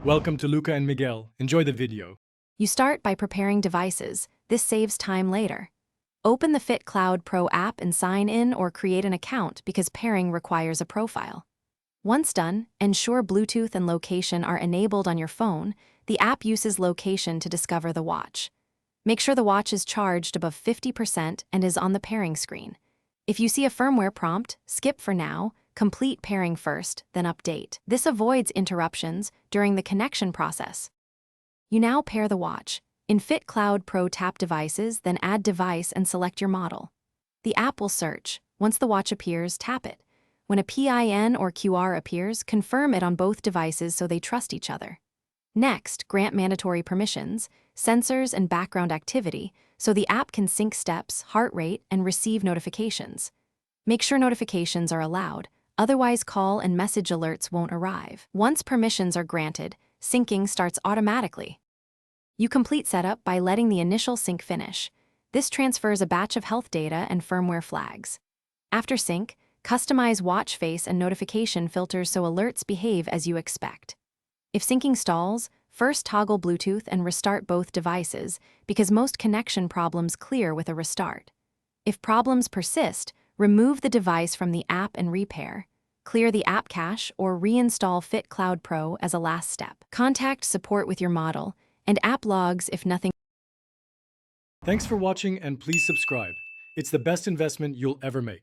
Welcome to Luca and Miguel. Enjoy the video. You start by preparing devices. This saves time later. Open the Fit Cloud Pro app and sign in or create an account because pairing requires a profile. Once done, ensure Bluetooth and location are enabled on your phone. The app uses location to discover the watch. Make sure the watch is charged above 50% and is on the pairing screen. If you see a firmware prompt, skip for now, complete pairing first, then update. This avoids interruptions during the connection process. You now pair the watch. In Fit Cloud Pro, tap Devices, then add device and select your model. The app will search. Once the watch appears, tap it. When a PIN or QR appears, confirm it on both devices so they trust each other. Next, grant mandatory permissions, sensors, and background activity so the app can sync steps, heart rate, and receive notifications. Make sure notifications are allowed, otherwise call and message alerts won't arrive. Once permissions are granted, syncing starts automatically. You complete setup by letting the initial sync finish. This transfers a batch of health data and firmware flags. After sync, customize watch face and notification filters so alerts behave as you expect. If syncing stalls, first toggle Bluetooth and restart both devices because most connection problems clear with a restart. If problems persist, remove the device from the app and repair. Clear the app cache or reinstall Fit Cloud Pro as a last step. Contact support with your model and app logs if nothing. Thanks for watching and please subscribe. It's the best investment you'll ever make.